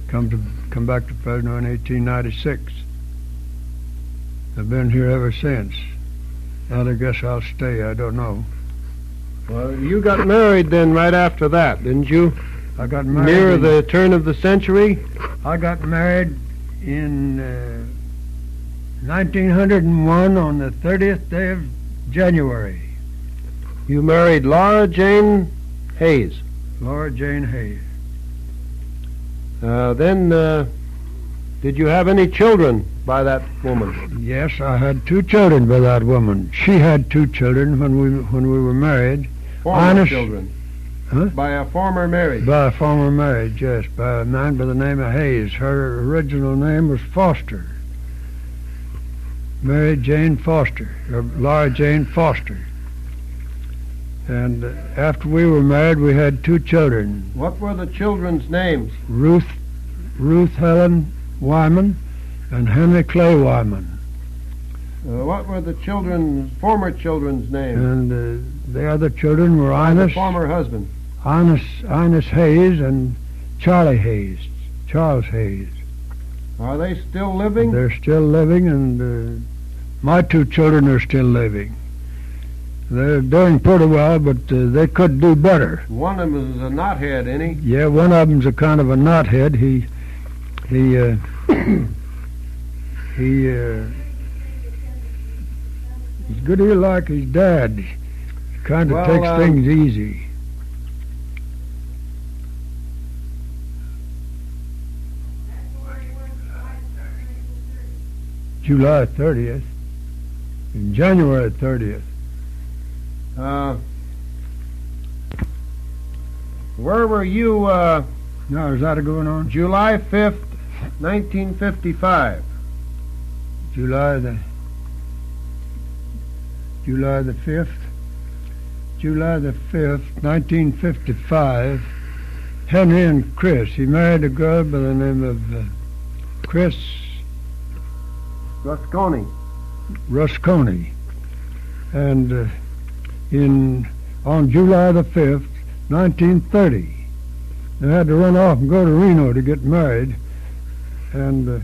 Come back to Fresno in 1896. I've been here ever since. And I guess I'll stay. I don't know. Well, you got married then right after that, didn't you? I got married near the turn of the century. I got married in 1901 on the 30th day of January. You married Laura Jane Hayes. Laura Jane Hayes. Then, did you have any children by that woman? Yes, I had 2 children by that woman. She had 2 children when we were married. Former children? Huh? By a former marriage? By a former marriage, yes. By a man by the name of Hayes. Her original name was Foster. Mary Jane Foster, or Laura Jane Foster. And after we were married, we had 2 children. What were the children's names? Ruth Helen Wyman and Henry Clay Wyman. What were the former children's names? And the other children were Ines. The former husband. Ines Hayes and Charlie Hayes. Charles Hayes. Are they still living? They're still living, and my 2 children are still living. They're doing pretty well, but they could do better. One of them is a knothead, ain't he? Yeah, one of them's a kind of a knothead. He's good to like his dad. He kind of takes things easy. July 30th. And January 30th. Where were you, now, is that going on? July 5th, 1955. July the 5th. July the 5th, 1955. Henry and Chris. He married a girl by the name of Chris Rusconi. And on July the 5th, 1930, they had to run off and go to Reno to get married. And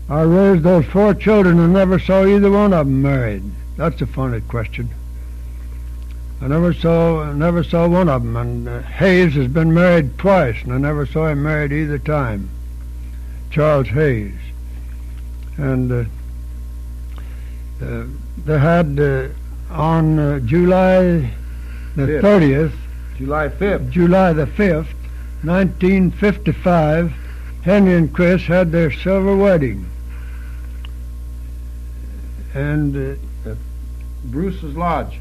I raised those 4 children and never saw either one of them married. That's a funny question. I never saw one of them. And Hayes has been married twice, and I never saw him married either time. Charles Hayes. And they had on July the 30th, July 5th, July the 5th, 1955, Henry and Chris had their silver wedding. And at Bruce's Lodge.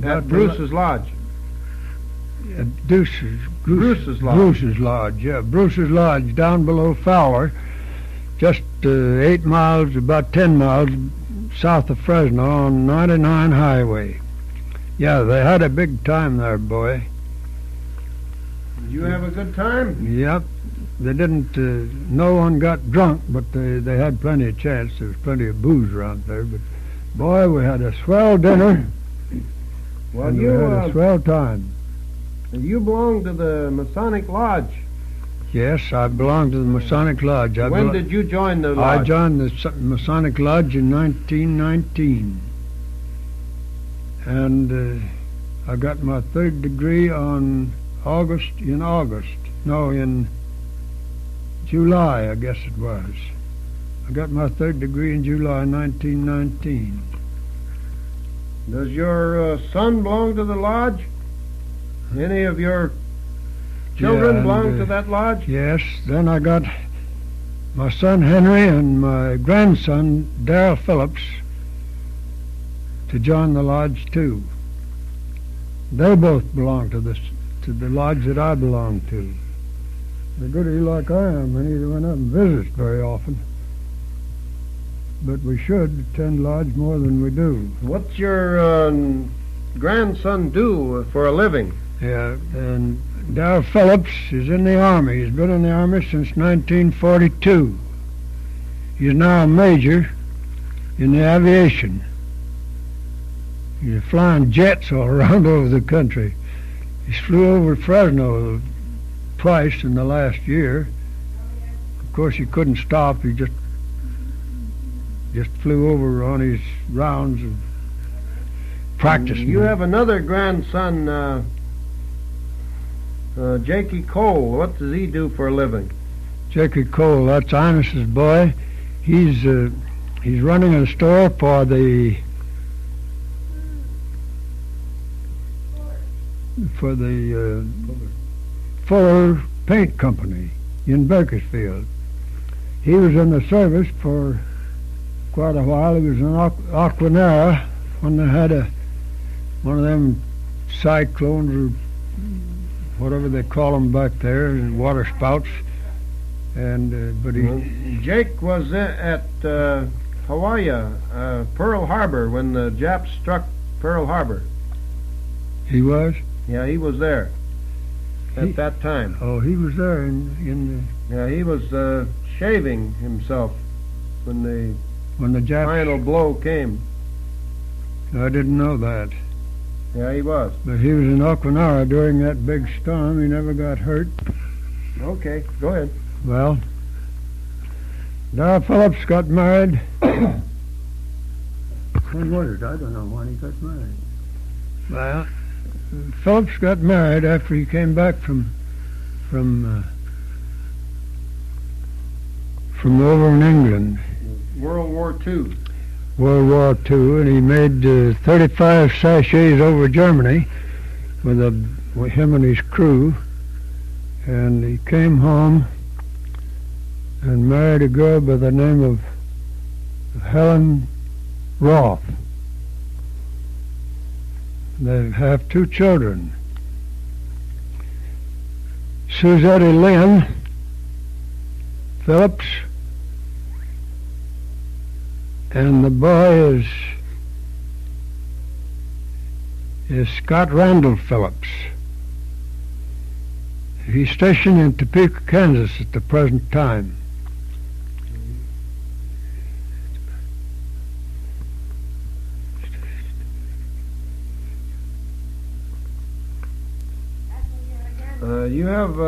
At Bruce's Lodge. Bruce's Lodge, yeah. Bruce's Lodge, down below Fowler, just 8 miles, about 10 miles south of Fresno on 99 Highway. Yeah, they had a big time there, boy. Did you have a good time? Yep. They didn't, no one got drunk, but they had plenty of chance. There was plenty of booze around there. But, boy, we had a swell dinner. Well, and we had a swell time. You belonged to the Masonic Lodge. Yes, I belonged to the Masonic Lodge. When did you join the lodge? I joined the Masonic Lodge in 1919. And I got my 3rd degree in July, I guess it was. I got my 3rd degree in July 1919. Does your son belong to the lodge? Any of your children belong to that lodge? Yes. Then I got my son Henry and my grandson Darrell Phillips to join the lodge too. They both belong to the lodge that I belong to. They're good like I am, and neither one of them visits very often. But we should attend lodge more than we do. What's your grandson do for a living? Yeah, and Darrell Phillips is in the Army. He's been in the Army since 1942. He's now a major in the aviation. He's flying jets all around over the country. He flew over Fresno twice in the last year. Of course, he couldn't stop. He just flew over on his rounds of practicing. You have another grandson, Jakey Cole. What does he do for a living? Jakey Cole, that's Inus's boy. He's running a store for the Fuller Paint Company in Bakersfield. He was in the service for quite a while. He was in Aquanera when they had one of them cyclones or whatever they call them back there, water spouts. And but Jake was at Hawaii, Pearl Harbor, when the Japs struck Pearl Harbor. He was? Yeah, he was there at that time. Oh, he was there in the... Yeah, he was shaving himself when the Japs... final blow came. I didn't know that. Yeah, he was. But he was in Aquanera during that big storm. He never got hurt. Okay, go ahead. Well, Dara Phillips got married. When was it? I don't know when he got married. Well, Phillips got married after he came back from over in England. World War II. World War II, and he made 35 sachets over Germany with him and his crew. And he came home and married a girl by the name of Helen Roth. They have 2 children. Suzette Lynn Phillips, and the boy is Scott Randall Phillips. He's stationed in Topeka, Kansas at the present time. You have